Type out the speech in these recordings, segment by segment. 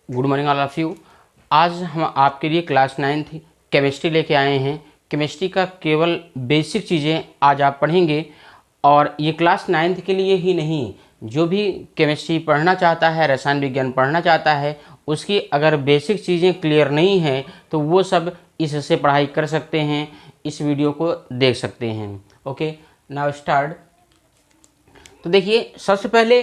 Good morning all of you. आज हम आपके लिए क्लास 9th केमिस्ट्री लेके आए हैं। केमिस्ट्री का केवल बेसिक चीज़ें आज आप पढ़ेंगे और ये क्लास 9th के लिए ही नहीं, जो भी केमिस्ट्री पढ़ना चाहता है, रसायन विज्ञान पढ़ना चाहता है, उसकी अगर बेसिक चीज़ें क्लियर नहीं हैं तो वो सब इससे पढ़ाई कर सकते हैं, इस वीडियो को देख सकते हैं। Okay, now start. तो देखिए, सबसे पहले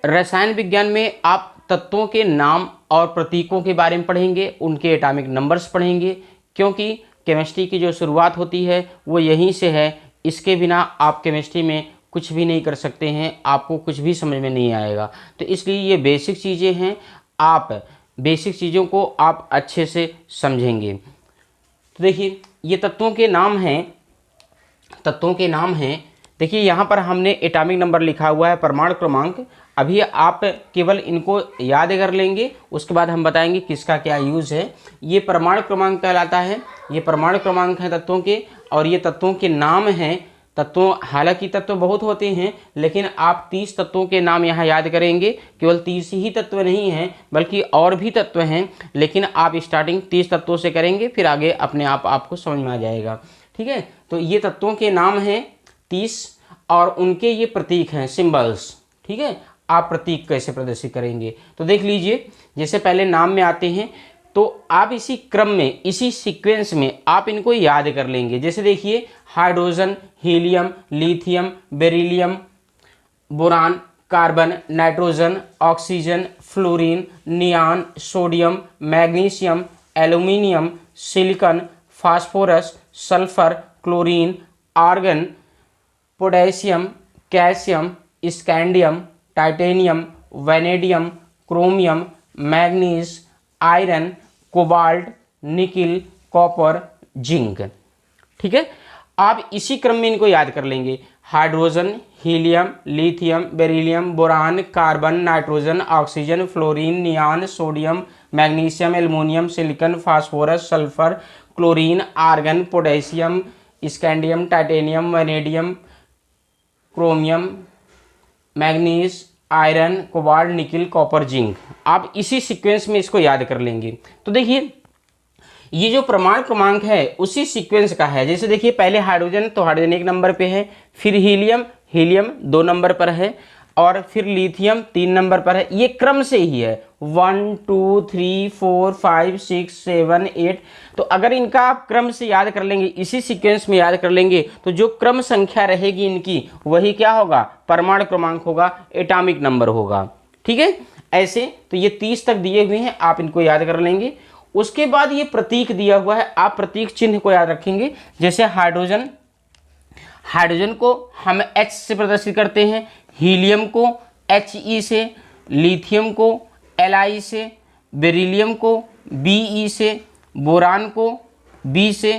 रसायन विज्ञान में आप तत्वों के नाम और प्रतीकों के बारे में पढ़ेंगे, उनके एटॉमिक नंबर्स पढ़ेंगे, क्योंकि केमिस्ट्री की जो शुरुआत होती है वो यहीं से है। इसके बिना आप केमिस्ट्री में कुछ भी नहीं कर सकते हैं, आपको कुछ भी समझ में नहीं आएगा। तो इसलिए ये बेसिक चीज़ें हैं, आप बेसिक चीज़ों को आप अच्छे से समझेंगे। तो देखिए, ये तत्वों के नाम हैं। देखिए, यहाँ पर हमने एटॉमिक नंबर लिखा हुआ है, परमाणु क्रमांक। अभी आप केवल इनको याद कर लेंगे, उसके बाद हम बताएंगे किसका क्या यूज़ है। ये परमाणु क्रमांक कहलाता है, ये परमाणु क्रमांक है तत्वों के, और ये तत्वों के नाम हैं। तत्वों, हालांकि तत्व बहुत होते हैं, लेकिन आप 30 तत्वों के नाम यहाँ याद करेंगे। केवल 30 ही तत्व नहीं हैं, बल्कि और भी तत्व हैं, लेकिन आप स्टार्टिंग 30 तत्वों से करेंगे, फिर आगे अपने आप आपको समझ में आ जाएगा। ठीक है, तो ये तत्वों के नाम हैं 30 और उनके ये प्रतीक हैं, सिंबल्स। ठीक है, आप प्रतीक कैसे प्रदर्शित करेंगे तो देख लीजिए। जैसे पहले नाम में आते हैं, तो आप इसी क्रम में, इसी सीक्वेंस में आप इनको याद कर लेंगे। जैसे देखिए, hydrogen, helium, lithium, beryllium, boron, carbon, nitrogen, oxygen, fluorine, neon, sodium, magnesium, aluminium, silicon, phosphorus, sulphur, chlorine, argon, potassium, calcium, scandium, titanium, vanadium, chromium, manganese, iron, cobalt, nickel, copper, zinc. ठीक है, आप इसी क्रम में इनको याद कर लेंगे। Hydrogen, helium, lithium, beryllium, boron, carbon, nitrogen, oxygen, fluorine, neon, sodium, magnesium, aluminium, silicon, phosphorus, sulphur, chlorine, argon, potassium, scandium, titanium, vanadium, chromium, manganese, iron, cobalt, nickel, copper, zinc. आप इसी सीक्वेंस में इसको याद कर लेंगे। तो देखिए, ये जो परमाणु क्रमांक है उसी सीक्वेंस का है। जैसे देखिए, पहले हाइड्रोजन, तो हाइड्रोजन 1 नंबर पे है, फिर हीलियम, हीलियम 2 नंबर पर है, और फिर लिथियम 3 नंबर पर है। ये क्रम से ही है, 1 2 3 4 5 6 7 8। तो अगर इनका आप क्रम से याद कर लेंगे, इसी सीक्वेंस में याद कर लेंगे, तो जो क्रम संख्या रहेगी इनकी, वही क्या होगा, परमाणु क्रमांक होगा, एटॉमिक नंबर होगा। ठीक है, ऐसे तो ये 30 तक दिए हुए हैं, आप इनको याद कर लेंगे। उसके बाद ये प्रतीक दिया हुआ है, आप प्रतीक चिन्ह को याद रखेंगे। जैसे हाइड्रोजन, हाइड्रोजन को हम H से प्रदर्शित करते हैं, हीलियम को HE से, लिथियम को Li से, बेरिलियम को Be से, बोरान को B से,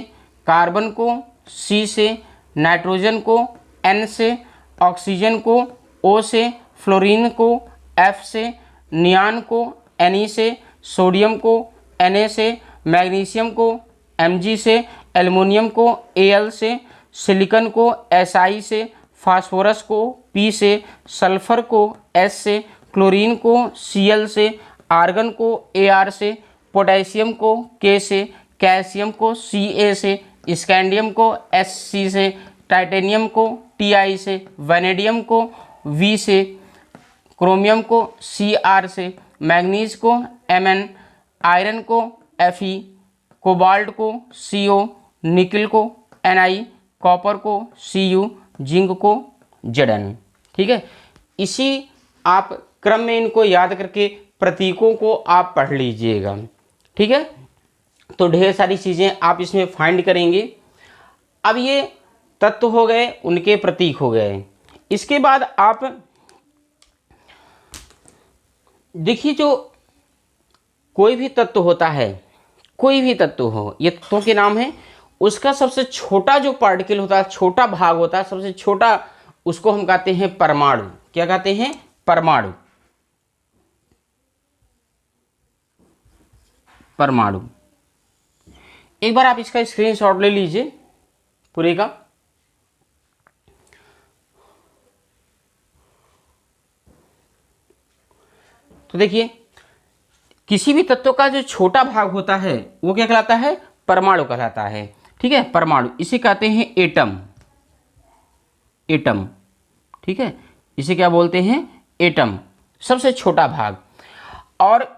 कार्बन को C से, नाइट्रोजन को N से, ऑक्सीजन को O से, फ्लोरीन को F से, नियान को Ne से, सोडियम को Na से, मैग्नीशियम को Mg से, एल्युमिनियम को Al से, सिलिकॉन को Si से, फास्फोरस को P से, सल्फर को S से, क्लोरीन को Cl से, आर्गन को Ar से, पोटेशियम को K से, कैल्शियम को Ca से, स्कैंडियम को Sc से, टाइटेनियम को Ti से, वैनेडियम को V से, क्रोमियम को Cr से, मैग्नीज को Mn, आयरन को Fe, कोबाल्ट को Co, निकिल को Ni, कॉपर को Cu, जिंक को Zn। ठीक है, इसी आप क्रम में इनको याद करके प्रतीकों को आप पढ़ लीजिएगा। ठीक है, तो ढेर सारी चीज़ें आप इसमें फाइंड करेंगे। अब ये तत्व हो गए, उनके प्रतीक हो गए। इसके बाद आप देखिए, जो कोई भी तत्व होता है, कोई भी तत्व हो, ये तत्वों के नाम है। उसका सबसे छोटा जो पार्टिकल होता है, छोटा भाग होता है, सबसे छोटा, उसको हम कहते हैं परमाणु। क्या कहते हैं, परमाणु। परमाणु। एक बार आप इसका स्क्रीनशॉट ले लीजिए पूरे का। तो देखिए, किसी भी तत्व का जो छोटा भाग होता है वो क्या कहलाता है? परमाणु कहलाता है। ठीक है, परमाणु इसे कहते हैं एटम। एटम, ठीक है, इसे क्या बोलते हैं? एटम, सबसे छोटा भाग। और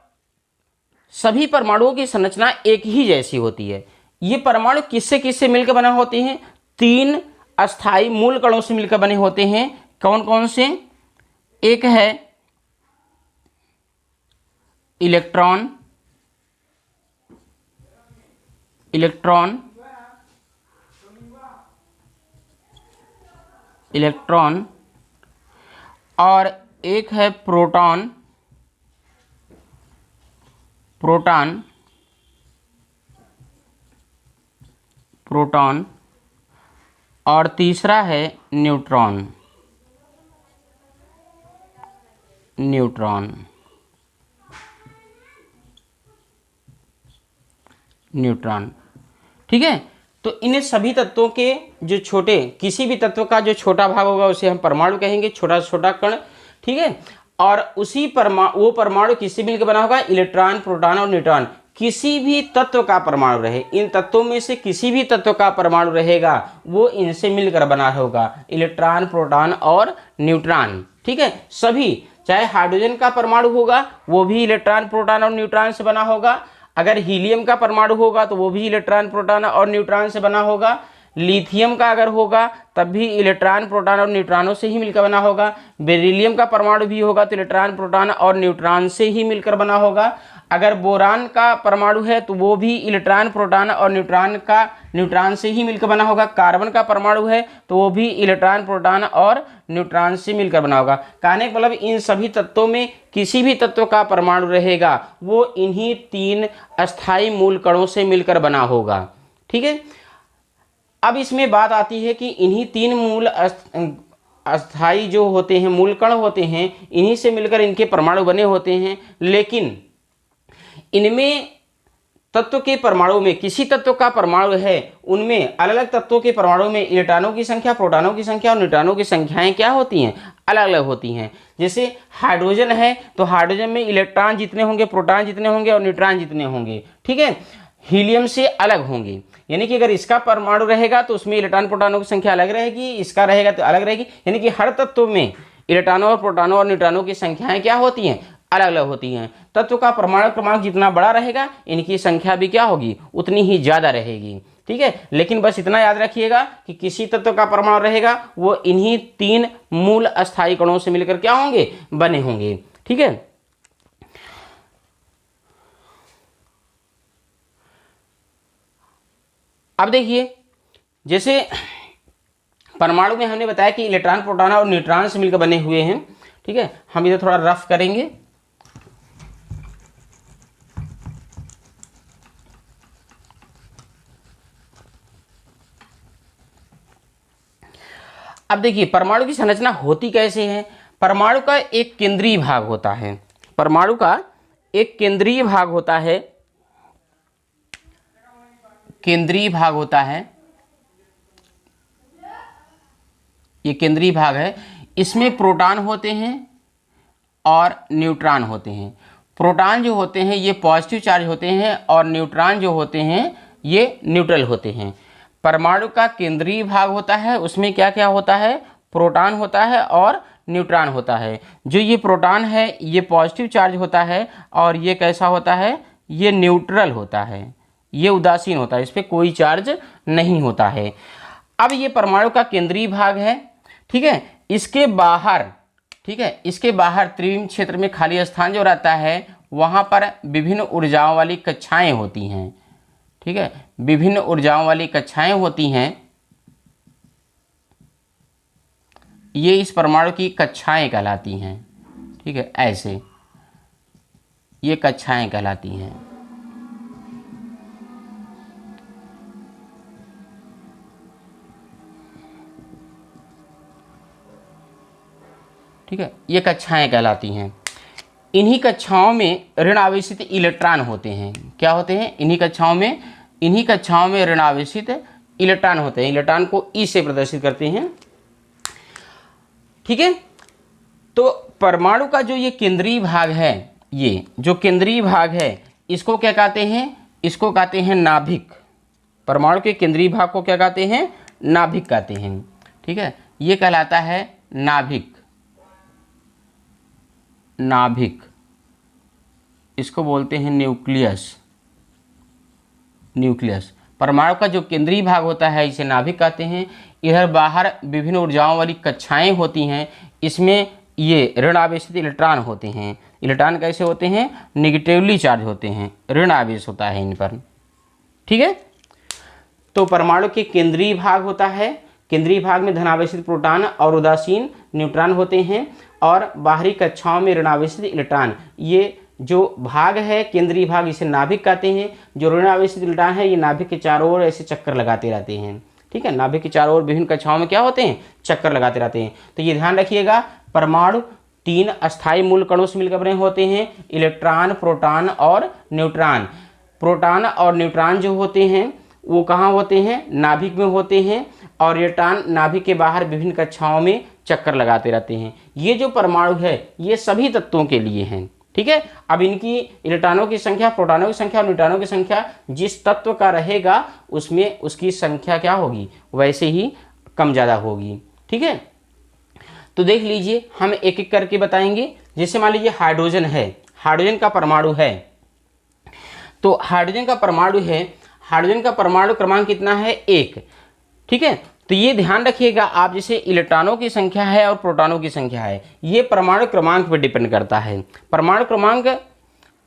सभी परमाणुओं की संरचना एक ही जैसी होती है। ये परमाणु किससे किससे मिलकर बना होते हैं? 3 अस्थाई मूल कणों से मिलकर बने होते हैं। कौन कौन से? एक है इलेक्ट्रॉन, इलेक्ट्रॉन, इलेक्ट्रॉन, और एक है प्रोटॉन, प्रोटॉन, प्रोटॉन, और तीसरा है न्यूट्रॉन, न्यूट्रॉन, न्यूट्रॉन। ठीक है, तो इन सभी तत्वों के जो छोटे, किसी भी तत्व का जो छोटा भाग होगा उसे हम परमाणु कहेंगे, छोटा से छोटा कण। ठीक है, और उसी वो परमाणु किससे मिलकर बना होगा? इलेक्ट्रॉन, प्रोटॉन और न्यूट्रॉन। किसी भी तत्व का परमाणु रहे, इन तत्वों में से किसी भी तत्व का परमाणु रहेगा वो इनसे मिलकर बना होगा, इलेक्ट्रॉन, प्रोटॉन और न्यूट्रॉन। ठीक है, सभी, चाहे हाइड्रोजन का परमाणु होगा वो भी इलेक्ट्रॉन, प्रोटॉन और न्यूट्रॉन से बना होगा। अगर हीलियम का परमाणु होगा तो वो भी इलेक्ट्रॉन, प्रोटॉन और न्यूट्रॉन से बना होगा। लिथियम का अगर होगा तब भी इलेक्ट्रॉन, प्रोटॉन और न्यूट्रॉनों से ही मिलकर बना होगा। बेरिलियम का परमाणु भी होगा तो इलेक्ट्रॉन, प्रोटॉन और न्यूट्रॉन से ही मिलकर बना होगा। अगर बोरान का परमाणु है तो वो भी इलेक्ट्रॉन, प्रोटॉन और न्यूट्रॉन से ही मिलकर बना होगा। कार्बन का परमाणु है तो वो भी इलेक्ट्रॉन, प्रोटॉन और न्यूट्रॉन से मिलकर बना होगा। कहने का मतलब इन सभी तत्वों में किसी भी तत्व का परमाणु रहेगा वो इन्हीं 3 अस्थाई मूल कणों से मिलकर बना होगा। ठीक है, अब इसमें बात आती है कि इन्हीं 3 मूल अस्थाई जो होते हैं, मूल कण होते हैं, इन्हीं से मिलकर इनके परमाणु बने होते हैं। लेकिन इनमें तत्व के परमाणु में, किसी तत्व का परमाणु है उनमें अलग अलग तत्वों के परमाणु में इलेक्ट्रॉनों की संख्या, प्रोटॉनों की संख्या और न्यूट्रॉनों की संख्याएं क्या होती हैं? अलग अलग होती हैं। जैसे हाइड्रोजन है तो हाइड्रोजन में इलेक्ट्रॉन जितने होंगे, प्रोटॉन जितने होंगे और न्यूट्रॉन जितने होंगे। ठीक है, हीलियम से अलग होंगे, यानी कि अगर इसका परमाणु रहेगा तो उसमें इलेक्ट्रॉन, प्रोटॉनों की संख्या अलग रहेगी, इसका रहेगा तो अलग रहेगी। यानी कि हर तत्व में इलेक्ट्रॉनों और प्रोटॉनों और न्यूट्रॉनों की संख्याएं क्या होती हैं? अलग अलग होती हैं। तत्व का परमाणु क्रमांक जितना बड़ा रहेगा इनकी संख्या भी क्या होगी? उतनी ही ज़्यादा रहेगी। ठीक है, लेकिन बस इतना याद रखिएगा कि किसी तत्व का परमाणु रहेगा वो इन्हीं 3 मूल अस्थाई कणों से मिलकर क्या होंगे? बने होंगे। ठीक है, अब देखिए, जैसे परमाणु में हमने बताया कि इलेक्ट्रॉन, प्रोटॉन और न्यूट्रॉन से मिलकर बने हुए हैं। ठीक है, हम इधर थोड़ा रफ करेंगे। अब देखिए परमाणु की संरचना होती कैसे है? परमाणु का एक केंद्रीय भाग होता है, परमाणु का एक केंद्रीय भाग होता है, केंद्रीय भाग होता है, ये केंद्रीय भाग है। इसमें प्रोटॉन होते हैं और न्यूट्रॉन होते हैं। प्रोटॉन जो होते हैं ये पॉजिटिव चार्ज होते हैं और न्यूट्रॉन जो होते हैं ये न्यूट्रल होते हैं। परमाणु का केंद्रीय भाग होता है, उसमें क्या क्या होता है? प्रोटॉन होता है और न्यूट्रॉन होता है। जो ये प्रोटॉन है ये पॉजिटिव चार्ज होता है और ये कैसा होता है? ये न्यूट्रल होता है, ये उदासीन होता है, इस पर कोई चार्ज नहीं होता है। अब ये परमाणु का केंद्रीय भाग है। ठीक है, इसके बाहर, ठीक है, इसके बाहर त्रिविम क्षेत्र में खाली स्थान जो रहता है वहाँ पर विभिन्न ऊर्जाओं वाली कक्षाएं होती हैं। ठीक है, विभिन्न ऊर्जाओं वाली कक्षाएं होती हैं। ये इस परमाणु की कक्षाएं कहलाती हैं। ठीक है, ऐसे ये कक्षाएं कहलाती हैं। ठीक है, ये कक्षाएं कहलाती हैं। इन्हीं कक्षाओं में ऋण आवेशित इलेक्ट्रॉन होते हैं। क्या होते हैं? इन्हीं कक्षाओं में ऋण आवेशित इलेक्ट्रॉन होते हैं। इलेक्ट्रॉन को ई से प्रदर्शित करते हैं। ठीक है, तो परमाणु का जो ये केंद्रीय भाग है ये जो केंद्रीय भाग है इसको क्या कहते हैं, इसको कहते हैं नाभिक। परमाणु के केंद्रीय भाग को क्या कहते हैं, नाभिक कहते हैं। ठीक है, ये कहलाता है नाभिक। नाभिक इसको बोलते हैं न्यूक्लियस। न्यूक्लियस परमाणु का जो केंद्रीय भाग होता है इसे नाभिक कहते हैं। इधर बाहर विभिन्न ऊर्जाओं वाली कक्षाएं होती हैं, इसमें ये ऋण आवेशित इलेक्ट्रॉन होते हैं। इलेक्ट्रॉन कैसे होते हैं, निगेटिवली चार्ज होते हैं, ऋण आवेश होता है इन पर। ठीक है, तो परमाणु के केंद्रीय भाग होता है, केंद्रीय भाग में धनावेशित प्रोटॉन और उदासीन न्यूट्रॉन होते हैं, और बाहरी कक्षाओं में ऋणावेशित इलेक्ट्रॉन। ये जो भाग है केंद्रीय भाग इसे नाभिक कहते हैं। जो ऋणावेशित इलेक्ट्रॉन है ये नाभिक के चारों ओर ऐसे चक्कर लगाते रहते हैं। ठीक है, नाभिक के चारों ओर विभिन्न कक्षाओं में क्या होते हैं, चक्कर लगाते रहते हैं। तो ये ध्यान रखिएगा, परमाणु 3 अस्थायी मूल कणों से मिलकर बने होते हैं, इलेक्ट्रॉन, प्रोटॉन और न्यूट्रॉन। प्रोटॉन और न्यूट्रॉन जो होते हैं वो कहाँ होते हैं, नाभिक में होते हैं, और इलेक्ट्रॉन नाभिक के बाहर विभिन्न कक्षाओं में चक्कर लगाते रहते हैं। ये जो परमाणु है ये सभी तत्वों के लिए हैं। ठीक है, अब इनकी इलेक्ट्रॉनों की संख्या, प्रोटॉनों की संख्या और न्यूट्रॉनों की संख्या जिस तत्व का रहेगा उसमें उसकी संख्या क्या होगी, वैसे ही कम ज़्यादा होगी। ठीक है, तो देख लीजिए, हम एक एक करके बताएंगे। जैसे मान लीजिए हाइड्रोजन है, हाइड्रोजन का परमाणु है, तो हाइड्रोजन का परमाणु है, हाइड्रोजन का परमाणु क्रमांक कितना है, 1। ठीक है, तो ये ध्यान रखिएगा आप, जैसे इलेक्ट्रॉनों की संख्या है और प्रोटॉनों की संख्या है, ये परमाणु क्रमांक पर डिपेंड करता है। परमाणु क्रमांक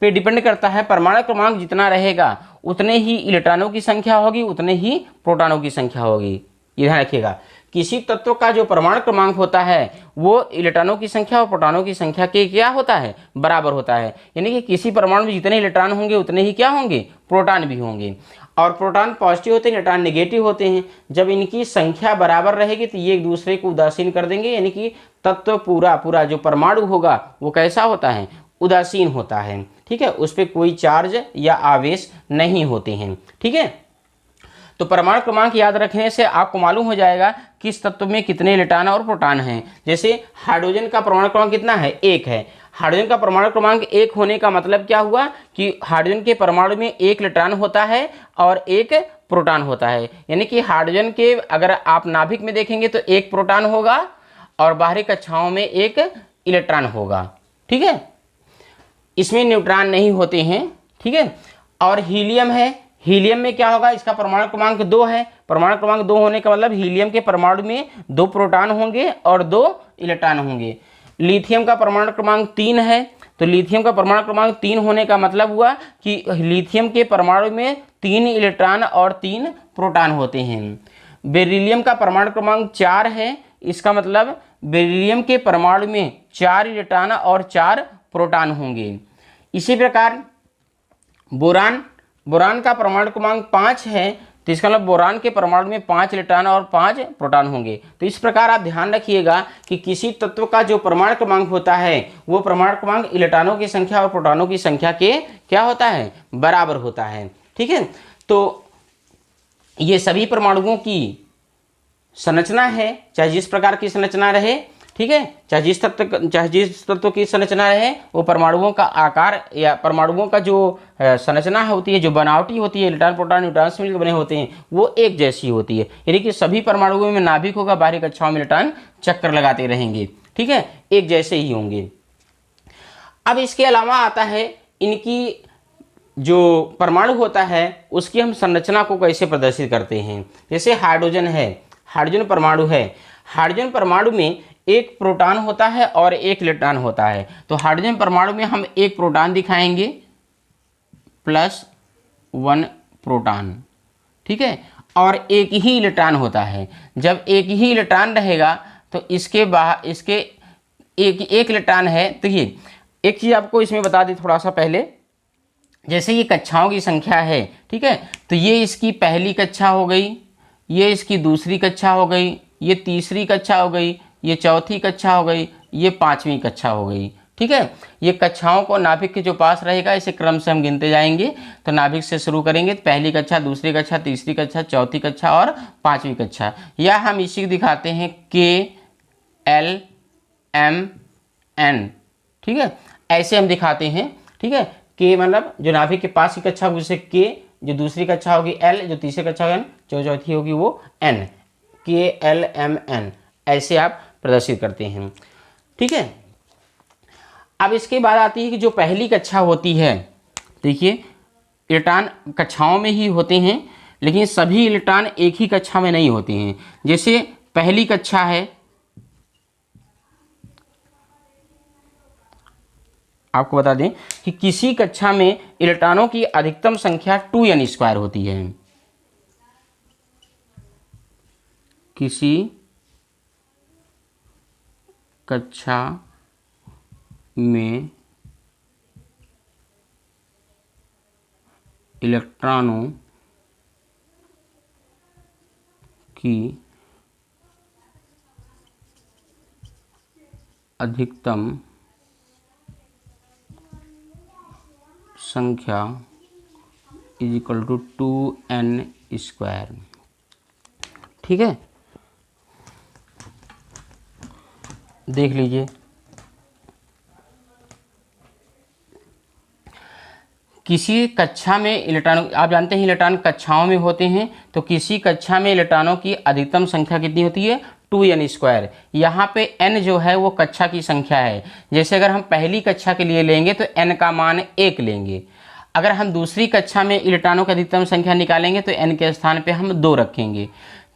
पे डिपेंड करता है, परमाणु क्रमांक जितना रहेगा उतने ही इलेक्ट्रॉनों की संख्या होगी, उतने ही प्रोटॉनों की संख्या होगी। ये ध्यान रखिएगा, किसी तत्व का जो परमाणु क्रमांक होता है वो इलेक्ट्रॉनों की संख्या और प्रोटॉनों की संख्या के क्या होता है, बराबर होता है। यानी कि किसी परमाणु में जितने इलेक्ट्रॉन होंगे उतने ही क्या होंगे, प्रोटॉन भी होंगे। और प्रोटॉन पॉजिटिव होते हैं, इलेक्ट्रॉन नेगेटिव होते हैं। जब इनकी संख्या बराबर रहेगी तो ये एक दूसरे को उदासीन कर देंगे, यानी कि तत्व पूरा जो परमाणु होगा वो कैसा होता है, उदासीन होता है। ठीक है, उस पर कोई चार्ज या आवेश नहीं होते हैं। ठीक है, तो परमाणु क्रमांक याद रखने से आपको मालूम हो जाएगा किस तत्व में कितने इलेक्ट्रॉन और प्रोटॉन हैं। जैसे हाइड्रोजन का परमाणु क्रमांक कितना है, 1 है। हाइड्रोजन का परमाणु क्रमांक 1 होने का मतलब क्या हुआ कि हाइड्रोजन के परमाणु में 1 इलेक्ट्रॉन होता है और 1 प्रोटॉन होता है। यानी कि हाइड्रोजन के अगर आप नाभिक में देखेंगे तो 1 प्रोटॉन होगा और बाहरी कक्षाओं में 1 इलेक्ट्रॉन होगा। ठीक है, इसमें न्यूट्रॉन नहीं होते हैं। ठीक है, और हीलियम है, हीलियम में क्या होगा, इसका परमाणु क्रमांक 2 है। परमाणु क्रमांक 2 होने का मतलब हीलियम के परमाणु में 2 प्रोटॉन होंगे और 2 इलेक्ट्रॉन होंगे। लिथियम का परमाणु क्रमांक 3 है, तो लिथियम का परमाणु क्रमांक 3 होने का मतलब हुआ कि लिथियम के परमाणु में 3 इलेक्ट्रॉन और 3 प्रोटॉन होते हैं। बेरिलियम का परमाणु क्रमांक 4 है, इसका मतलब बेरिलियम के परमाणु में 4 इलेक्ट्रॉन और 4 प्रोटॉन होंगे। इसी प्रकार बोरान का परमाणु क्रमांक 5 है, तो इसका मतलब बोरान के परमाणु में 5 इलेक्ट्रॉन और 5 प्रोटॉन होंगे। तो इस प्रकार आप ध्यान रखिएगा कि किसी तत्व का जो परमाणु क्रमांक होता है वो परमाणु क्रमांक इलेक्ट्रॉनों की संख्या और प्रोटॉनों की संख्या के क्या होता है, बराबर होता है। ठीक है, तो ये सभी परमाणुओं की संरचना है, चाहे जिस प्रकार की संरचना रहे। ठीक है, चाहे जिस तत्व की संरचना रहे, वो परमाणुओं का आकार या परमाणुओं का जो संरचना होती है, जो बनावटी होती है, इलेक्ट्रॉन प्रोटॉन न्यूट्रॉन से मिलकर बने होते हैं, वो एक जैसी होती है। यानी कि सभी परमाणुओं में नाभिक होगा, बाहरी कक्षाओं में इलेक्ट्रॉन चक्कर लगाते रहेंगे। ठीक है, एक जैसे ही होंगे। अब इसके अलावा आता है इनकी जो परमाणु होता है उसकी हम संरचना को कैसे प्रदर्शित करते हैं। जैसे हाइड्रोजन है, हाइड्रोजन परमाणु है, हाइड्रोजन परमाणु में 1 प्रोटॉन होता है और 1 इलेक्ट्रॉन होता है। तो हाइड्रोजन परमाणु में हम 1 प्रोटॉन दिखाएंगे +1 प्रोटॉन। ठीक है, और 1 ही इलेक्ट्रॉन होता है। जब 1 ही इलेक्ट्रॉन रहेगा तो इसके बाहर इसके एक इलेक्ट्रॉन है। तो ये एक चीज़ आपको इसमें बता दी थोड़ा सा पहले, जैसे ये कक्षाओं की संख्या है। ठीक है, तो ये इसकी पहली कक्षा हो गई, ये इसकी दूसरी कक्षा हो गई, ये तीसरी कक्षा हो गई, ये चौथी कक्षा हो गई, ये 5वीं कक्षा हो गई। ठीक है, ये कक्षाओं को नाभिक के जो पास रहेगा इसे क्रम से हम गिनते जाएंगे। तो नाभिक से शुरू करेंगे, पहली कक्षा, दूसरी कक्षा, तीसरी कक्षा, चौथी कक्षा और 5वीं कक्षा। या हम इसी को दिखाते हैं KLMN। ठीक है, ऐसे हम दिखाते हैं, ठीक है। के मतलब जो नाभिक के पास की कक्षा होगी उसे के, जो दूसरी कक्षा होगी एल, जो तीसरी कक्षा होगी एन, जो चौथी होगी वो एन, के एल एम एन, ऐसे आप प्रदर्शित करते हैं, ठीक है। अब इसके बाद आती है कि जो पहली कक्षा होती है, देखिए इलेक्ट्रॉन कक्षाओं में ही होते हैं, लेकिन सभी इलेक्ट्रॉन एक ही कक्षा में नहीं होते हैं। जैसे पहली कक्षा है, आपको बता दें कि किसी कक्षा में इलेक्ट्रॉनों की अधिकतम संख्या 2n² होती है। किसी कक्षा में इलेक्ट्रॉनों की अधिकतम संख्या = 2n², ठीक है। देख लीजिए, किसी कक्षा में इलेक्ट्रॉनों, आप जानते हैं इलेक्ट्रॉन कक्षाओं में होते हैं, तो किसी कक्षा में इलेक्ट्रॉनों की अधिकतम संख्या कितनी होती है? 2n²। यहाँ पे n जो है वो कक्षा की संख्या है। जैसे अगर हम पहली कक्षा के लिए लेंगे तो n का मान 1 लेंगे। अगर हम दूसरी कक्षा में इलेक्ट्रॉनों की अधिकतम संख्या निकालेंगे तो n के स्थान पे हम 2 रखेंगे।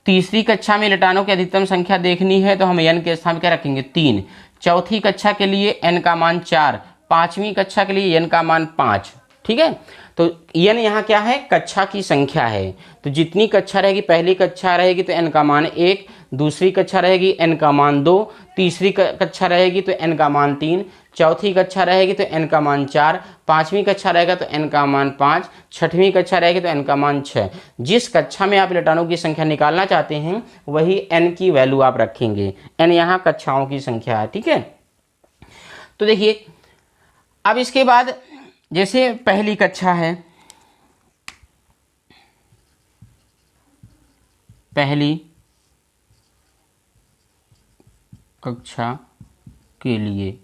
तीसरी कक्षा में इलेक्ट्रॉनों की अधिकतम संख्या देखनी है तो हम n के स्थान पे क्या रखेंगे? 3। चौथी कक्षा के लिए n का मान 4, पाँचवीं कक्षा के लिए n का मान 5, ठीक है। तो n यहाँ क्या है? कक्षा की संख्या है। तो जितनी कक्षा रहेगी, पहली कक्षा रहेगी तो n का मान 1, दूसरी कक्षा रहेगी n का मान 2, तीसरी कक्षा रहेगी तो n का मान 3, चौथी कक्षा रहेगी तो n का मान 4, पाँचवीं कक्षा रहेगा तो n का मान 5, छठवीं कक्षा रहेगी तो n का मान 6। जिस कक्षा में आप इलेक्ट्रॉनों की संख्या निकालना चाहते हैं वही n की वैल्यू आप रखेंगे। n यहाँ कक्षाओं की संख्या है, ठीक है। तो देखिए अब इसके बाद जैसे पहली कक्षा है, पहली कक्षा के लिए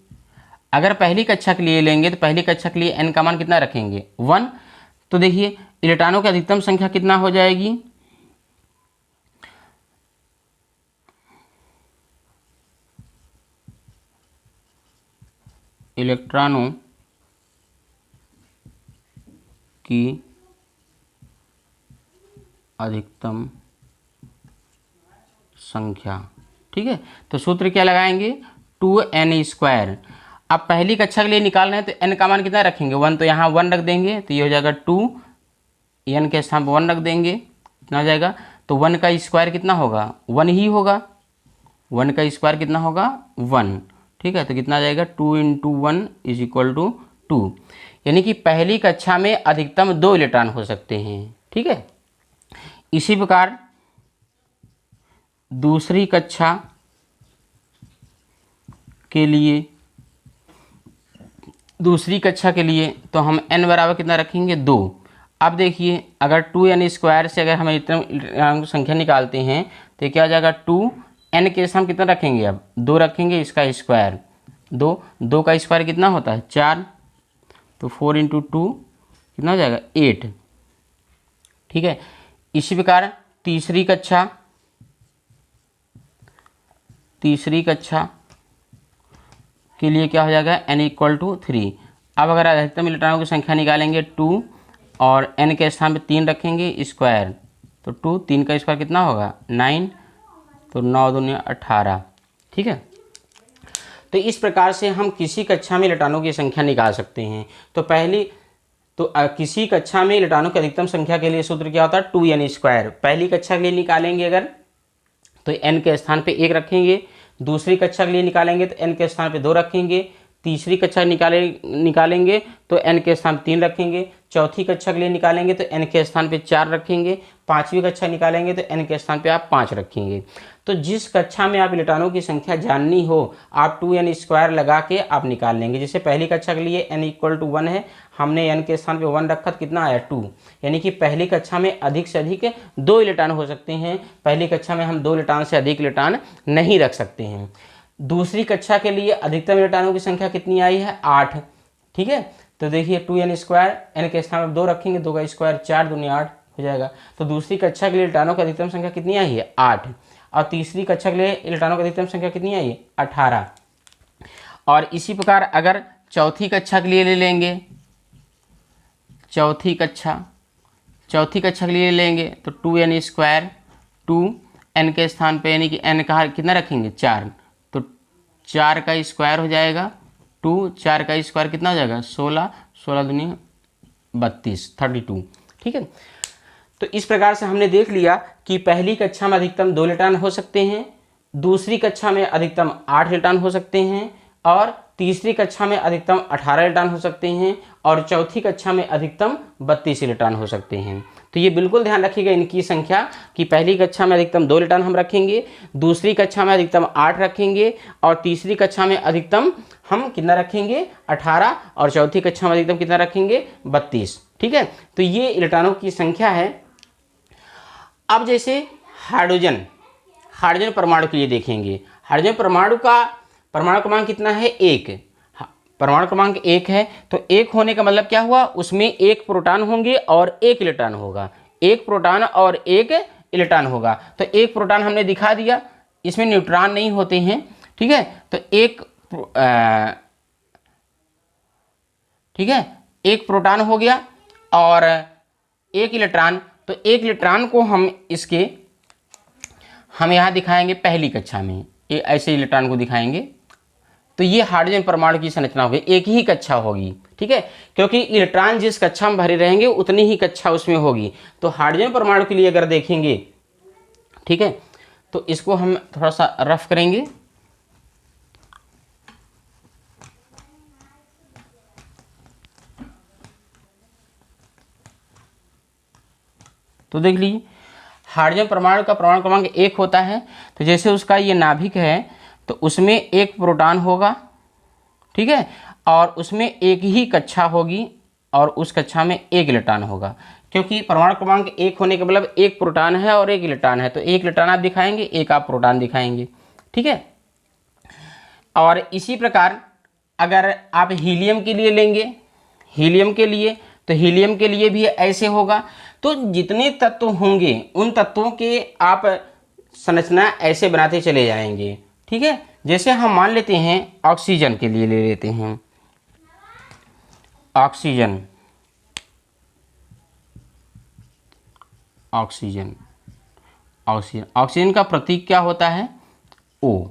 अगर पहली कक्षा के लिए लेंगे तो पहली कक्षा के लिए n का मान कितना रखेंगे? 1। तो देखिए इलेक्ट्रॉनों की अधिकतम संख्या कितना हो जाएगी? इलेक्ट्रॉनों की अधिकतम संख्या, ठीक है। तो सूत्र क्या लगाएंगे? 2n²। अब पहली कक्षा के लिए निकाल रहे हैं तो n का मान कितना रखेंगे? 1। तो यहाँ 1 रख देंगे तो ये हो जाएगा 2, n के स्थान पर 1 रख देंगे, कितना हो जाएगा? तो 1 का स्क्वायर कितना होगा? 1 ही होगा। 1 का स्क्वायर कितना होगा? 1, ठीक है। तो कितना आ जाएगा? 2 × 1 = 2। यानी कि पहली कक्षा में अधिकतम 2 इलेक्ट्रॉन हो सकते हैं, ठीक है। इसी प्रकार दूसरी कक्षा के लिए, तो हम n बराबर कितना रखेंगे? 2। अब देखिए अगर 2n² से अगर हम इलेक्ट्रॉन की संख्या निकालते हैं तो क्या हो जाएगा? 2n के स्थान कितना रखेंगे? अब 2 रखेंगे, इसका स्क्वायर 2 का स्क्वायर कितना होता है? 4। तो 4 × 2 कितना हो जाएगा? 8, ठीक है। इसी प्रकार तीसरी कक्षा के लिए क्या हो जाएगा? n = 3। अब अगर अधिकतम इलेक्ट्रॉनों की संख्या निकालेंगे 2 और n के स्थान पे 3 रखेंगे स्क्वायर, तो 2, 3 का स्क्वायर कितना होगा? 9। तो 9 दूनी 18, ठीक है। तो इस प्रकार से हम किसी कक्षा में इलेक्ट्रॉनों की संख्या निकाल सकते हैं। तो किसी कक्षा में इलेक्ट्रॉनों की अधिकतम संख्या के लिए सूत्र क्या होता है? 2n²। पहली कक्षा के लिए निकालेंगे अगर तो n के स्थान पे 1 रखेंगे, दूसरी कक्षा के लिए निकालेंगे तो n के स्थान पे 2 रखेंगे, तीसरी कक्षा निकालेंगे तो n के स्थान 3 रखेंगे, चौथी कक्षा के लिए निकालेंगे तो n के स्थान पे 4 रखेंगे, पाँचवीं कक्षा निकालेंगे तो n के स्थान पे आप 5 रखेंगे। तो जिस कक्षा में आप इलेक्ट्रॉनों की संख्या जाननी हो आप 2n² लगा के आप निकाल लेंगे। जैसे पहली कक्षा के लिए n = 1 है, हमने n के स्थान पे 1 रखा तो कितना आया? 2। यानी कि पहली कक्षा में अधिक से अधिक 2 इलेक्ट्रॉन हो सकते हैं। पहली कक्षा में हम 2 इलेक्ट्रॉन से अधिक इलेक्ट्रॉन नहीं रख सकते हैं। दूसरी कक्षा के लिए अधिकतम इलेक्ट्रॉनों की संख्या कितनी आई है? 8। ठीक है। तो देखिए 2n², n के स्थान पर 2 रखेंगे, 2 का स्क्वायर 4 दूनी 8 हो जाएगा। तो दूसरी कक्षा के लिए इलेक्ट्रॉनों की अधिकतम संख्या कितनी आई है? 8। और तीसरी कक्षा के लिए इलेक्ट्रॉनों की अधिकतम संख्या कितनी आई है? 18। और इसी प्रकार अगर चौथी कक्षा के लिए ले लेंगे, चौथी कक्षा के लिए लेंगे तो 2n², 2n के स्थान पे यानी कि n का कितना रखेंगे? 4। तो 4 का स्क्वायर हो जाएगा 2, 4 का स्क्वायर कितना हो जाएगा? 16, 16 दूनी 32, 32। ठीक है। तो इस प्रकार से हमने देख लिया कि पहली कक्षा में अधिकतम 2 इलेक्ट्रॉन हो सकते हैं, दूसरी कक्षा में अधिकतम 8 इलेक्ट्रॉन हो सकते हैं, और तीसरी कक्षा में अधिकतम 18 इलेक्ट्रॉन हो सकते हैं, और चौथी कक्षा में अधिकतम 32 इलेक्ट्रॉन हो सकते हैं। तो ये बिल्कुल ध्यान रखिएगा इनकी संख्या कि पहली कक्षा में अधिकतम 2 इलेक्ट्रॉन हम रखेंगे, दूसरी कक्षा में अधिकतम 8 रखेंगे, और तीसरी कक्षा में अधिकतम हम कितना रखेंगे? 18, और चौथी कक्षा में अधिकतम कितना रखेंगे? 32। ठीक है। तो ये इलेक्ट्रॉनों की संख्या है। अब जैसे हाइड्रोजन परमाणु के लिए देखेंगे। हाइड्रोजन परमाणु का परमाणु क्रमांक कितना है? 1। परमाणु क्रमांक 1 है। तो 1 होने का मतलब क्या हुआ? उसमें 1 प्रोटॉन होंगे और 1 इलेक्ट्रॉन होगा। 1 प्रोटॉन और 1 इलेक्ट्रॉन होगा। तो 1 प्रोटॉन हमने दिखा दिया, इसमें न्यूट्रॉन नहीं होते हैं। ठीक है। तो ठीक है, 1 प्रोटॉन हो गया और 1 इलेक्ट्रॉन। तो 1 इलेक्ट्रॉन को हम यहाँ दिखाएंगे पहली कक्षा में, ये ऐसे इलेक्ट्रॉन को दिखाएंगे। तो ये हाइड्रोजन परमाणु की संरचना होगी, एक ही कक्षा होगी। ठीक है, क्योंकि इलेक्ट्रॉन जिस कक्षा में भरे रहेंगे उतनी ही कक्षा उसमें होगी। तो हाइड्रोजन परमाणु के लिए अगर देखेंगे, ठीक है, तो इसको हम थोड़ा सा रफ करेंगे। तो देख लीजिए, हाइड्रोजन परमाणु का परमाणु क्रमांक 1 होता है। तो जैसे उसका ये नाभिक है तो उसमें 1 प्रोटॉन होगा, ठीक है, और उसमें एक ही कक्षा होगी और उस कक्षा में 1 इलेक्ट्रॉन होगा। क्योंकि परमाणु क्रमांक 1 होने का मतलब 1 प्रोटॉन है और 1 इलेक्ट्रॉन है, तो 1 इलेक्ट्रॉन आप दिखाएंगे, 1 आप प्रोटॉन दिखाएंगे। ठीक है। और इसी प्रकार अगर आप हीलियम के लिए लेंगे, हीलियम के लिए, तो हीलियम के लिए भी ऐसे होगा। तो जितने तत्व होंगे उन तत्वों के आप संरचना ऐसे बनाते चले जाएंगे। ठीक है। जैसे हम मान लेते हैं ऑक्सीजन के लिए ले लेते हैं, ऑक्सीजन, ऑक्सीजन, ऑक्सीजन, ऑक्सीजन का प्रतीक क्या होता है? O।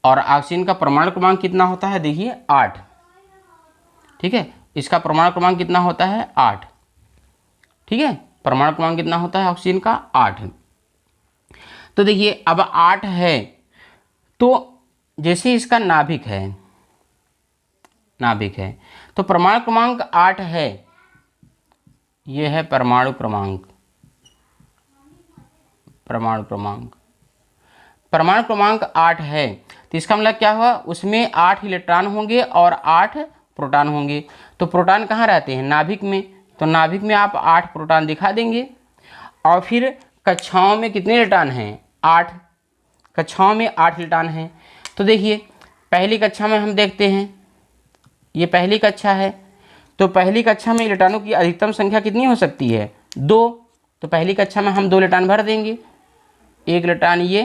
और ऑक्सीजन का परमाणु क्रमांक कितना होता है? देखिए 8। ठीक है, इसका परमाणु क्रमांक कितना होता है? 8। ठीक है, परमाणु क्रमांक कितना होता है ऑक्सीजन का? 8। तो देखिए अब 8 है, तो जैसे इसका नाभिक है, नाभिक है, तो परमाणु क्रमांक 8 है, यह है परमाणु क्रमांक, परमाणु क्रमांक, परमाणु क्रमांक 8 है। तो इसका मतलब क्या हुआ? उसमें 8 इलेक्ट्रॉन होंगे और 8 प्रोटॉन होंगे। तो प्रोटॉन कहाँ रहते हैं? नाभिक में। तो नाभिक में आप 8 प्रोटॉन दिखा देंगे। और फिर कक्षाओं में कितने इलेक्ट्रॉन हैं? 8। कक्षाओं में 8 इलेक्ट्रॉन हैं। तो देखिए पहली कक्षा में हम देखते हैं, ये पहली कक्षा है, तो पहली कक्षा में इलेक्ट्रॉनों की अधिकतम संख्या कितनी हो सकती है? 2। तो पहली कक्षा में हम 2 इलेक्ट्रॉन भर देंगे, 1 इलेक्ट्रॉन ये,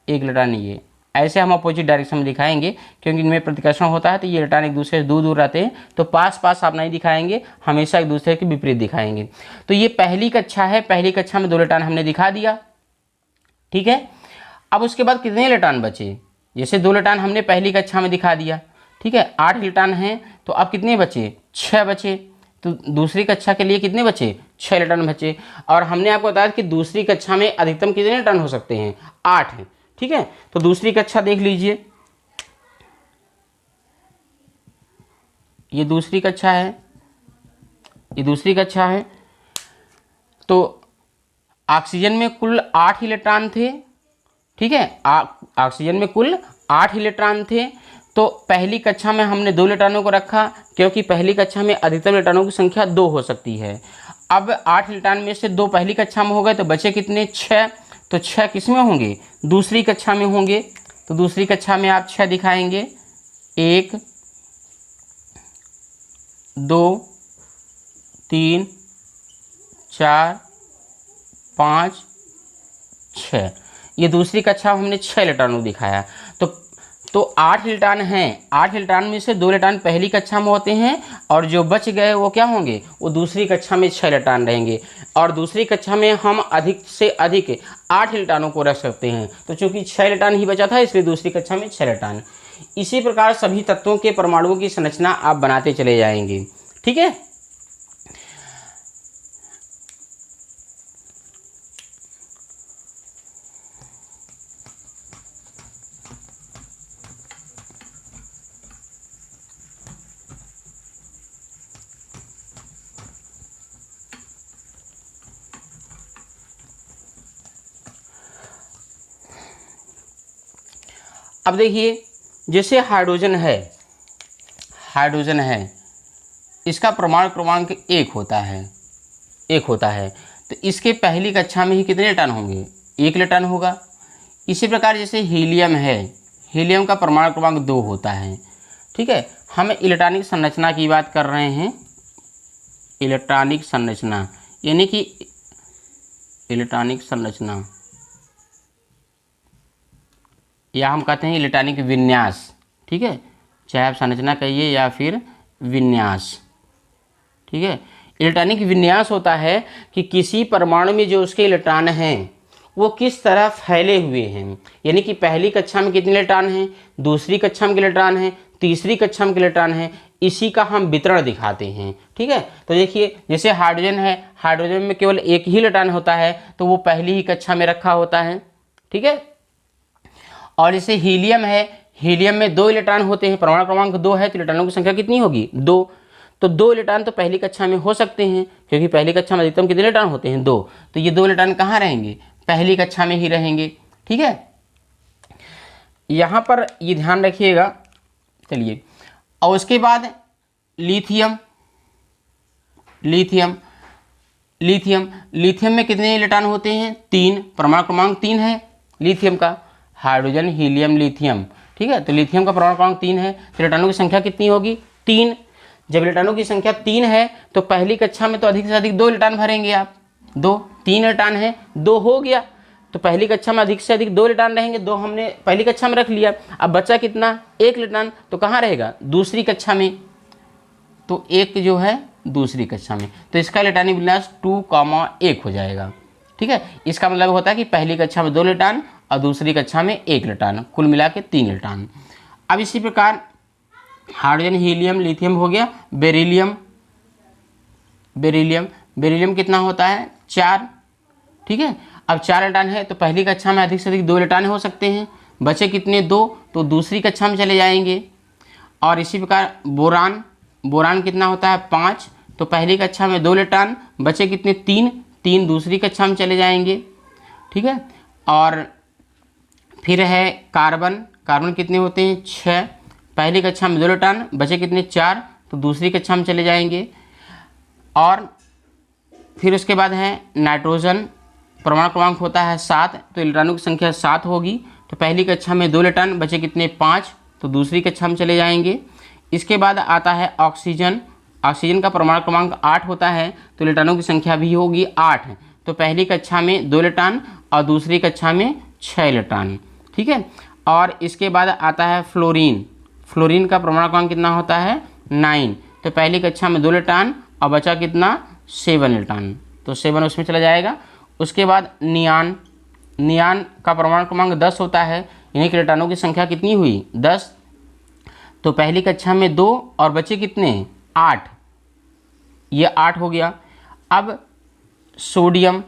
1 इलेक्ट्रॉन ये। ऐसे हम अपोजिट डायरेक्शन में दिखाएंगे, क्योंकि इनमें प्रतिकर्षण होता है, तो ये इलेक्ट्रॉन एक दूसरे से दूर दूर रहते हैं, तो पास पास आप नहीं दिखाएंगे, हमेशा एक दूसरे के विपरीत दिखाएंगे। तो ये पहली कक्षा है, पहली कक्षा में 2 इलेक्ट्रॉन हमने दिखा दिया। ठीक है। अब उसके बाद कितने इलेक्ट्रॉन बचे? जैसे 2 इलेक्ट्रॉन हमने पहली कक्षा में दिखा दिया, ठीक है, 8 इलेक्ट्रॉन हैं, तो अब कितने बचे? 6 बचे। तो दूसरी कक्षा के लिए कितने बचे? 6 इलेक्ट्रॉन बचे। और हमने आपको बताया कि दूसरी कक्षा में अधिकतम कितने इलेक्ट्रॉन हो सकते हैं? 8 हैं। ठीक है। तो दूसरी कक्षा देख लीजिए, ये दूसरी कक्षा है, ये दूसरी कक्षा है। तो ऑक्सीजन में कुल 8 इलेक्ट्रॉन थे। ठीक है, ऑक्सीजन में कुल 8 इलेक्ट्रॉन थे। तो पहली कक्षा में हमने 2 इलेक्ट्रॉनों को रखा, क्योंकि पहली कक्षा में अधिकतम इलेक्ट्रॉनों की संख्या 2 हो सकती है। अब 8 इलेक्ट्रॉन में से 2 पहली कक्षा में हो गए, तो बचे कितने? 6। तो 6 किस में होंगे? दूसरी कक्षा में होंगे। तो दूसरी कक्षा में आप 6 दिखाएंगे, 1 2 3 4 5 6, ये दूसरी कक्षा में हमने 6 इलेक्ट्रॉनों दिखाया। तो 8 इलेक्ट्रॉन हैं, 8 इलेक्ट्रॉन में से 2 इलेक्ट्रॉन पहली कक्षा में होते हैं और जो बच गए वो क्या होंगे, वो दूसरी कक्षा में 6 इलेक्ट्रॉन रहेंगे। और दूसरी कक्षा में हम अधिक से अधिक 8 इलेक्ट्रॉनों को रख सकते हैं। तो चूंकि 6 इलेक्ट्रॉन ही बचा था इसलिए दूसरी कक्षा में 6 इलेक्ट्रॉन। इसी प्रकार सभी तत्वों के परमाणुओं की संरचना आप बनाते चले जाएंगे। ठीक है। अब देखिए, जैसे हाइड्रोजन है, इसका परमाणु क्रमांक 1 होता है। तो इसके पहली कक्षा में ही कितने इलेक्ट्रॉन होंगे, 1 इलेक्ट्रॉन होगा। इसी प्रकार जैसे हीलियम है, हीलियम का परमाणु क्रमांक 2 होता है। ठीक है, हम इलेक्ट्रॉनिक संरचना की बात कर रहे हैं। इलेक्ट्रॉनिक संरचना यानी कि इलेक्ट्रॉनिक संरचना, या हम कहते हैं इलेक्ट्रॉनिक विन्यास। ठीक है, चाहे आप संरचना कहिए या फिर विन्यास। ठीक है, इलेक्ट्रॉनिक विन्यास होता है कि किसी परमाणु में जो उसके इलेक्ट्रॉन हैं वो किस तरह फैले हुए हैं, यानी कि पहली कक्षा में कितने इलेक्ट्रॉन हैं, दूसरी कक्षा में इलेक्ट्रॉन हैं, तीसरी कक्षा में इलेक्ट्रॉन हैं, इसी का हम वितरण दिखाते हैं। ठीक है, तो देखिए जैसे हाइड्रोजन है, हाइड्रोजन में केवल 1 ही इलेक्ट्रॉन होता है तो वो पहली ही कक्षा में रखा होता है। ठीक है, और जैसे हीलियम है, हीलियम में 2 इलेक्ट्रॉन होते हैं, परमाणु क्रमांक 2 है तो इलेक्ट्रॉनों की संख्या कितनी होगी, 2। तो 2 इलेक्ट्रॉन तो पहली कक्षा में हो सकते हैं क्योंकि पहली कक्षा में अधिकतम कितने इलेक्ट्रॉन होते हैं, 2। तो ये 2 इलेक्ट्रॉन कहाँ रहेंगे, पहली कक्षा में ही रहेंगे। ठीक है, यहाँ पर ये ध्यान रखिएगा। चलिए, और उसके बाद लिथियम में कितने इलेक्ट्रॉन होते हैं, 3। परमाणु क्रमांक 3 है लिथियम का, हाइड्रोजन हीलियम लिथियम। ठीक है, तो लिथियम का परमाणु क्रमांक 3 है तो इलेक्ट्रॉनों की संख्या कितनी होगी, 3। जब इलेक्ट्रॉनों की संख्या 3 है तो पहली कक्षा में तो अधिक से अधिक 2 इलेक्ट्रॉन भरेंगे आप, 2, 3 इलेक्ट्रॉन है, 2 हो गया। तो पहली कक्षा में अधिक से अधिक 2 इलेक्ट्रॉन रहेंगे, 2 हमने पहली कक्षा में रख लिया। अब बचा कितना, 1 इलेक्ट्रॉन, तो कहाँ रहेगा, दूसरी कक्षा में। तो 1 जो है दूसरी कक्षा में, तो इसका इलेक्ट्रॉनिक विन्यास 2,1 हो जाएगा। ठीक है, इसका मतलब होता है कि पहली कक्षा में 2 इलेक्ट्रॉन और दूसरी कक्षा में 1 इलेक्ट्रॉन, कुल मिला के 3 इलेक्ट्रॉन। अब इसी प्रकार हाइड्रोजन हीलियम लिथियम हो गया। बेरिलियम कितना होता है, 4। ठीक है, अब 4 इलेक्ट्रॉन है तो पहली कक्षा में अधिक से अधिक 2 इलेक्ट्रॉन हो सकते हैं, बचे कितने, 2, तो दूसरी कक्षा में चले जाएंगे। और इसी प्रकार बोरान कितना होता है, 5, तो पहली कक्षा में 2 इलेक्ट्रॉन, बचे कितने, 3 दूसरी कक्षा में चले जाएंगे। ठीक है, और फिर है कार्बन कितने होते हैं, 6, पहली कक्षा में 2 इलेक्ट्रॉन, बचे कितने, 4, तो दूसरी कक्षा में चले जाएंगे। और फिर उसके बाद है नाइट्रोजन, परमाणु क्रमांक होता है 7, तो इलेक्ट्रॉनों की संख्या 7 होगी। तो पहली कक्षा में 2 इलेक्ट्रॉन, बचे कितने, 5, तो दूसरी कक्षा में चले जाएंगे। इसके बाद आता है ऑक्सीजन का परमाणु क्रमांक 8 होता है, तो इलेक्ट्रॉनों की संख्या भी होगी 8, तो पहली कक्षा में 2 इलेक्ट्रॉन और दूसरी कक्षा में 6 इलेक्ट्रॉन। ठीक है, और इसके बाद आता है फ्लोरीन का परमाणु क्रमांक कितना होता है, 9, तो पहली कक्षा में 2 इलेक्ट्रॉन और बचा कितना, 7 इलेक्ट्रॉन, तो 7 उसमें चला जाएगा। उसके बाद नियान का परमाणु क्रमांक 10 होता है, यानी कि इलेक्ट्रॉनों की संख्या कितनी हुई, 10, तो पहली कक्षा में 2 और बचे कितने, 8, ये 8 हो गया। अब सोडियम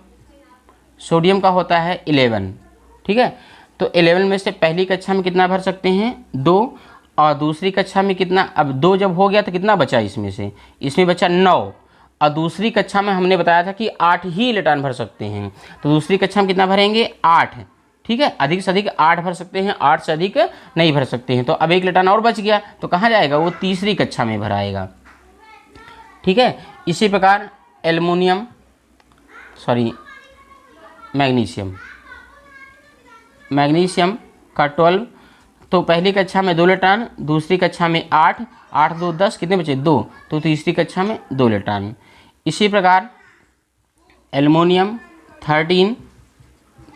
का होता है 11। ठीक है, तो 11 में से पहली कक्षा में कितना भर सकते हैं, 2, और दूसरी कक्षा में कितना, अब 2 जब हो गया तो कितना बचा, इसमें बचा 9, और दूसरी कक्षा में हमने बताया था कि 8 ही इलेक्ट्रॉन भर सकते हैं, तो दूसरी कक्षा में कितना भरेंगे, 8। ठीक है, अधिक से अधिक 8 भर सकते हैं, 8 से अधिक नहीं भर सकते हैं। तो अब 1 इलेक्ट्रॉन और बच गया तो कहाँ जाएगा, वो तीसरी कक्षा में भराएगा। ठीक है, इसी प्रकार मैग्नीशियम का 12, तो पहली कक्षा में 2 इलेक्ट्रॉन, दूसरी कक्षा में 8, 8 2 10, कितने बचे 2, तो तीसरी कक्षा में 2 इलेक्ट्रॉन। इसी प्रकार एल्युमिनियम 13,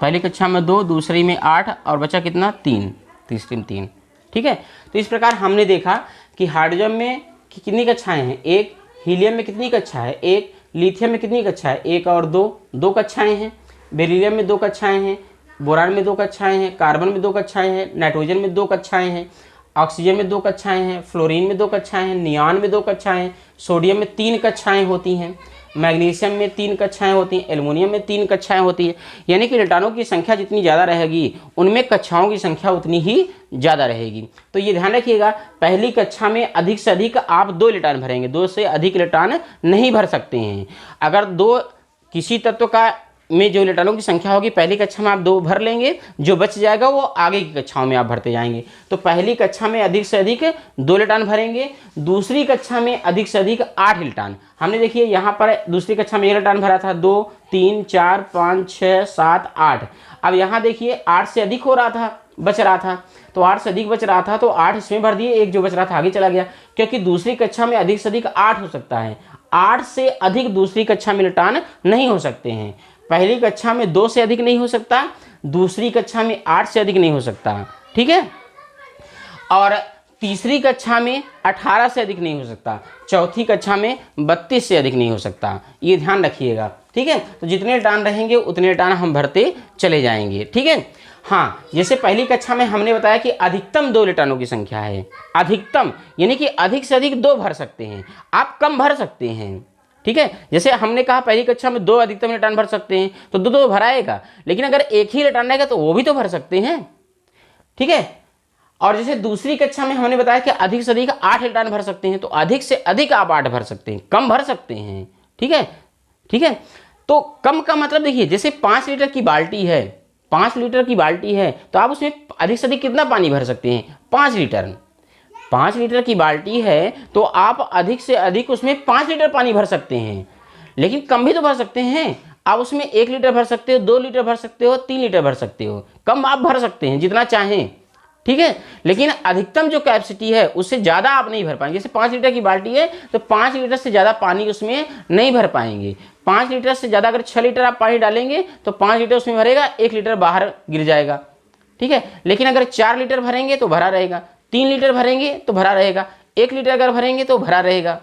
पहली कक्षा में 2, दूसरी में 8 और बचा कितना 3, तीसरी में 3। ठीक है, तो इस प्रकार हमने देखा कि हाइड्रोजन में कितनी कक्षाएं हैं, 1, हीलियम में कितनी कक्षा है 1, लिथियम में कितनी कक्षा है 1 और 2, 2 कक्षाएं हैं, बेरिलियम में 2 कक्षाएं हैं, बोरान में 2 कक्षाएं हैं, कार्बन में 2 कक्षाएं हैं, नाइट्रोजन में 2 कक्षाएं हैं, ऑक्सीजन में 2 कक्षाएं हैं, फ्लोरीन में 2 कक्षाएं हैं, नियान में 2 कक्षाएं हैं, सोडियम में 3 कक्षाएं होती हैं, मैग्नीशियम में 3 कक्षाएं होती हैं, एल्युमिनियम में 3 कक्षाएं होती हैं। यानी कि इलेक्ट्रॉनों की संख्या जितनी ज़्यादा रहेगी उनमें कक्षाओं की संख्या उतनी ही ज़्यादा रहेगी। तो ये ध्यान रखिएगा, पहली कक्षा में अधिक से अधिक आप 2 इलेक्ट्रॉन भरेंगे, 2 से अधिक इलेक्ट्रॉन नहीं भर सकते हैं। अगर 2 किसी तत्व का में जो इलेक्ट्रॉनों की संख्या होगी पहली कक्षा में आप 2 भर लेंगे, जो बच जाएगा वो आगे की कक्षाओं में आप भरते जाएंगे। तो पहली कक्षा में अधिक से अधिक 2 इलेक्ट्रॉन भरेंगे, दूसरी कक्षा में अधिक से अधिक 8 इलेक्ट्रॉन। हमने देखिए यहाँ पर दूसरी कक्षा में 1 इलेक्ट्रॉन भरा था, 2 3 4 5 6 7 8। अब यहाँ देखिए 8 से अधिक हो रहा था, बच रहा था, तो 8 से अधिक बच रहा था तो 8 इसमें भर दिए, 1 जो बच रहा था आगे चला गया, क्योंकि दूसरी कक्षा में अधिक से अधिक 8 हो सकता है। 8 से अधिक दूसरी कक्षा में इलेक्ट्रॉन नहीं हो सकते हैं। पहली कक्षा में 2 से अधिक नहीं हो सकता, दूसरी कक्षा में 8 से अधिक नहीं हो सकता। ठीक है, और तीसरी कक्षा में 18 से अधिक नहीं हो सकता, चौथी कक्षा में 32 से अधिक नहीं हो सकता। ये ध्यान रखिएगा। ठीक है, तो जितने इलेक्ट्रॉन रहेंगे उतने इलेक्ट्रॉन हम भरते चले जाएंगे। ठीक है, हाँ, जैसे पहली कक्षा में हमने बताया कि अधिकतम 2 इलेक्ट्रॉनों की संख्या है, अधिकतम यानी कि अधिक से अधिक 2 भर सकते हैं, आप कम भर सकते हैं। ठीक है, जैसे हमने कहा पहली कक्षा में 2 अधिकतम इलेक्ट्रॉन भर सकते हैं तो 2 भराएगा, लेकिन अगर एक ही इलेक्ट्रॉन रहेगा तो वो भी तो भर सकते हैं। ठीक है, और जैसे दूसरी कक्षा में हमने बताया कि अधिक से अधिक 8 इलेक्ट्रॉन भर सकते हैं, तो अधिक से अधिक आप 8 भर सकते हैं, कम भर सकते हैं। ठीक है, ठीक है, तो कम का मतलब देखिए, जैसे 5 लीटर की बाल्टी है, 5 लीटर की बाल्टी है तो आप उसमें अधिक से अधिक कितना पानी भर सकते हैं, 5 लीटर। 5 लीटर की बाल्टी है तो आप अधिक से अधिक उसमें 5 लीटर पानी भर सकते हैं, लेकिन कम भी तो भर सकते हैं। आप उसमें 1 लीटर भर सकते हो, 2 लीटर भर सकते हो, 3 लीटर भर सकते हो, कम आप भर सकते हैं जितना चाहें। ठीक है, लेकिन अधिकतम जो कैपेसिटी है उससे ज़्यादा आप नहीं भर पाएंगे। जैसे 5 लीटर की बाल्टी है तो 5 लीटर से ज़्यादा पानी उसमें नहीं भर पाएंगे। 5 लीटर से ज़्यादा अगर 6 लीटर आप पानी डालेंगे तो 5 लीटर उसमें भरेगा, 1 लीटर बाहर गिर जाएगा। ठीक है, लेकिन अगर 4 लीटर भरेंगे तो भरा रहेगा, 3 लीटर भरेंगे तो भरा रहेगा, 1 लीटर अगर भरेंगे तो भरा रहेगा।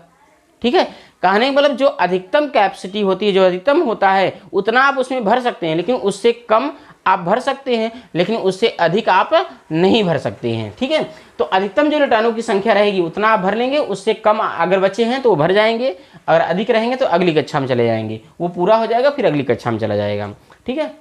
ठीक है, कहने का मतलब जो अधिकतम कैपेसिटी होती है, जो अधिकतम होता है उतना आप उसमें भर सकते हैं, लेकिन उससे कम आप भर सकते हैं, लेकिन उससे अधिक आप नहीं भर सकते हैं। ठीक है, तो अधिकतम जो इलेक्ट्रॉनों की संख्या रहेगी उतना आप भर लेंगे, उससे कम अगर बचे हैं तो वो भर जाएंगे, अगर अधिक रहेंगे तो अगली कक्षा में चले जाएंगे, वो पूरा हो जाएगा फिर अगली कक्षा में चला जाएगा। ठीक है।